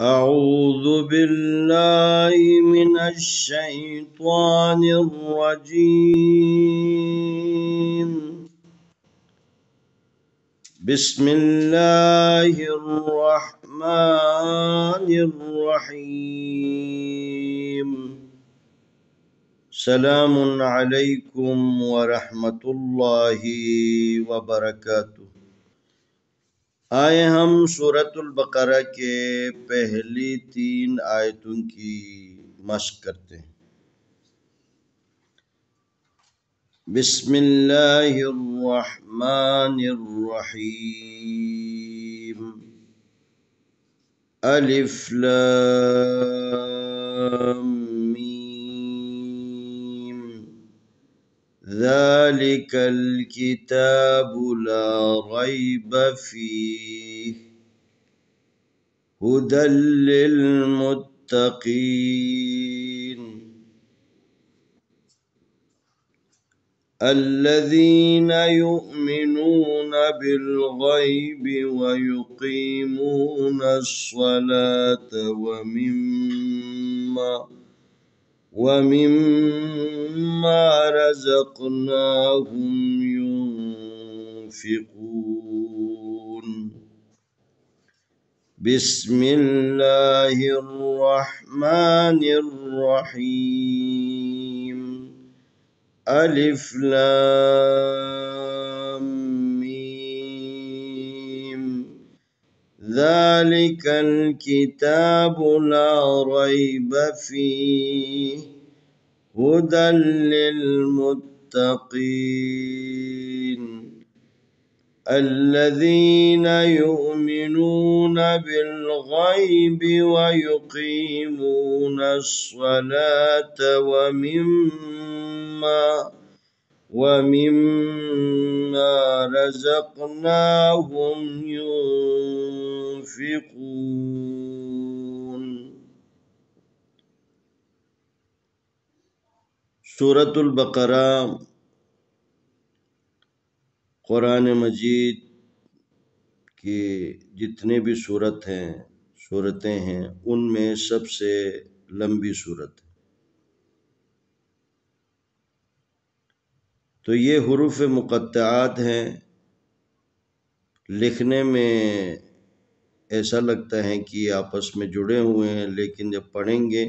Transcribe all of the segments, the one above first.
أعوذ بالله من الشيطان الرجيم. بسم الله الرحمن الرحيم. سلام عليكم ورحمة الله وبركاته. आए हम सूरतुल बकरा के पहली 3 आयतों की मश्क करते हैं। बिस्मिल्लाहिर्रहमानिर्रहीम। अलिफ लाम मीम। ज़ालिकल किताबु ला रैब फीह हुदल लिल मुत्तकीन الذين يؤمنون بالغيب ويقيمون الصلاة ومما رزقناهم ينفقون. بسم الله الرحمن الرحيم. ألف لام ميم. ذلك الكتاب لا ريب فيه هدى للمتقين الذين يؤمنون بالغيب ويقيمون الصلاة ومما رزقناهم ينفقون. सूरतुल बकरा कुरान मजीद की जितने भी सूरतें हैं उनमें सबसे लंबी सूरत है। तो ये हुरूफ मुक़त्तआत हैं। लिखने में ऐसा लगता है कि आपस में जुड़े हुए हैं, लेकिन जब पढ़ेंगे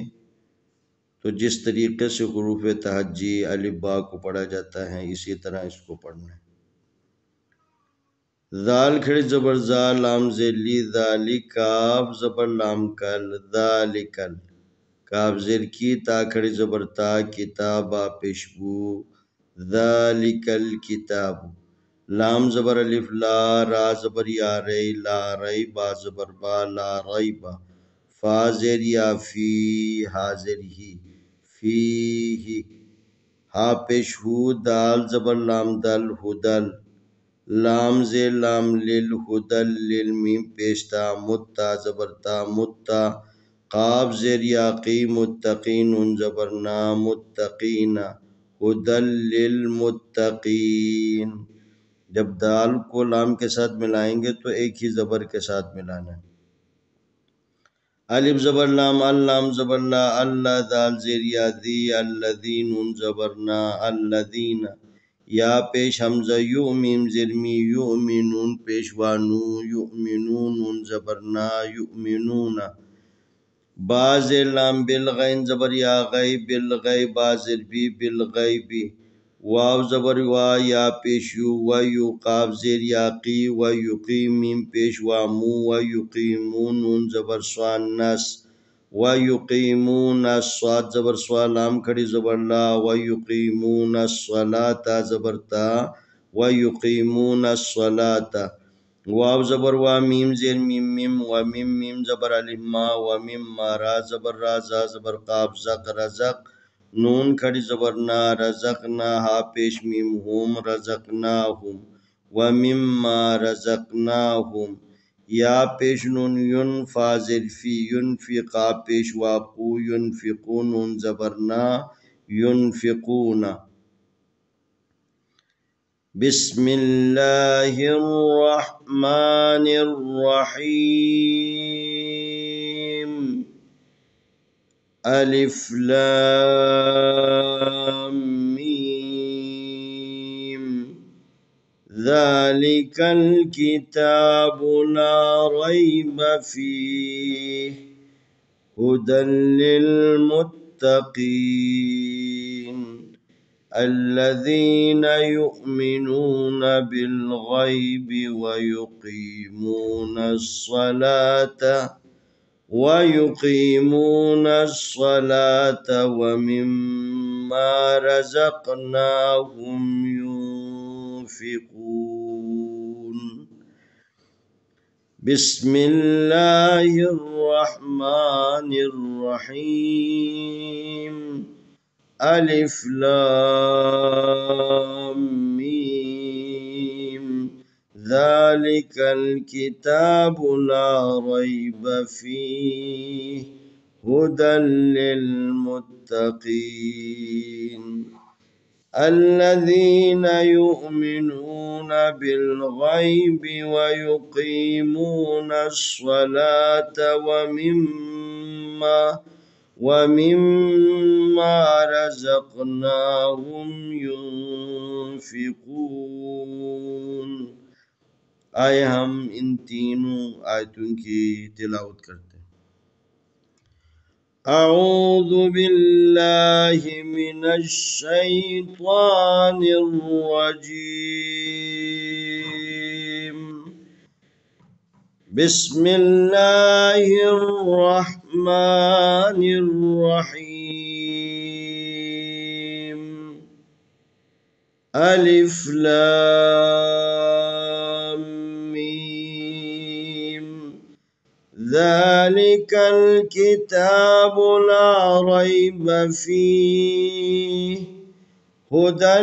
तो जिस तरीके से हुरूफ तहज्जी अलिफ बा को पढ़ा जाता है इसी तरह इसको पढ़ना है। ज़ाल खड़ी ज़बर ज़ा लाम ज़ेली ज़ाली काफ ज़बर लाम कल ज़ालिकल काफ ज़ेर की ता खड़ी ज़बर ता किताबा पेशबू ज़ालिकल किताब लाम ज़बर अलिफ ला रा ज़बर या रे ला रई बा ज़बर बा ला रई बा फा ज़ेर या फी हा ज़ेर ही फी ही हा पेशहू दाल ज़बर लाम दल हुदल लाम ज़े लाम लिल हुदल लिल मीम पेशता मुत्ता ज़बरता मुत्ता काफ ज़ेर याक़ी मुत्तकीन उन ज़बरना मुत्तकीना हुदल लिल मुत्तकीन। जब दाल को लाम के साथ मिलाएंगे तो एक ही ज़बर के साथ मिलाना है। अलिफ ज़बर लाम अल्लाम ज़बर ला अल्ला दाल ज़ेर या दी अल्लज़ीन उन ज़बरना अल्लज़ीना या पेश हमज़ा यू मीम ज़िरमी युमिनून पेशवानू युमिनून उन ज़बरना युमिनूना बा ज़ेर लाम बिल गैन ज़बर या गै बिल गै बा ज़ेर बी बिल गै बी वाव ज़बर वा या पेश यू व यू काफ ज़ेर याक़ी व युक़ी मीम पेश वामू व युक़ीमून उन ज़बर स्वान नस व युक़ीमून स्वाद ज़बर स्वा लाम खड़ी ज़बर ला व युक़ीमून स्वलाता ज़बर ता व युक़ीमून स्वलाता वाव ज़बर वा मीम ज़ेर मीम मीम व मीम मीम ज़बर अलिफ मा व मीम मा रा ज़बर रा ज़ा ज़बर काफ ज़क रज़क नून खड़ी ज़बर ना रज़कना हा पेश मीम हुम रज़कनाहुम व मिम्मा रज़कनाहुम या पेश नून युन फा ज़ेर फी युनफ़िक़ा पेश वाक़ू युनफ़िक़ून उन ज़बरना युनफ़िक़ूना। बिस्मिल्लाहिर्रहमानिर्रहीम। ألف لام ميم ذلك الكتاب لا ريب فيه هدى للمتقين الذين يؤمنون بالغيب ويقيمون الصلاة ومما رزقناهم ينفقون بسم الله الرحمن الرحيم ألف لام ميم ذلك الكتاب لا ريب فيه هدى للمتقين الذين يؤمنون بالغيب ويقيمون الصلاة ومما رزقناهم ينفقون آئے ہم ان تینوں آیتوں کی تلاوت کرتے ہیں۔ أعوذ بالله من الشيطان الرجيم بسم الله الرحمن الرحيم ألف لام ميم ذلك الكتاب لا ريب فيه هدى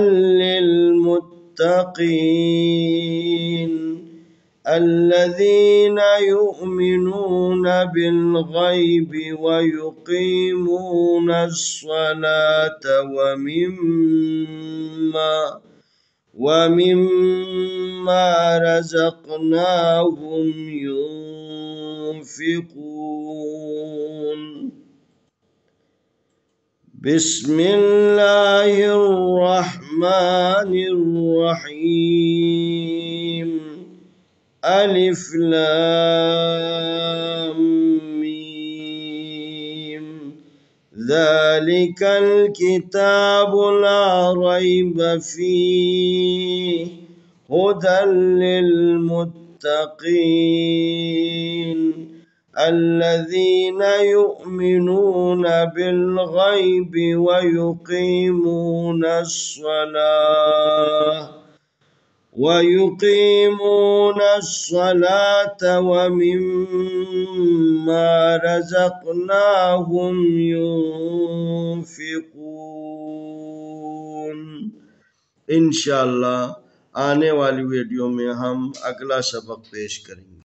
للمتقين الذين يؤمنون بالغيب ويقيمون الصلاة ومما رزقناهم ينفقون بسم الله الرحمن الرحيم ألف لام ميم ذلك الكتاب لا ريب فيه هدى للمتقين الذين يؤمنون بالغيب ويقيمون الصلاة ومما رزقناهم ينفقون۔ انشاءاللہ آنے والی ویڈیو میں ہم اگلا سبق پیش کریں گے۔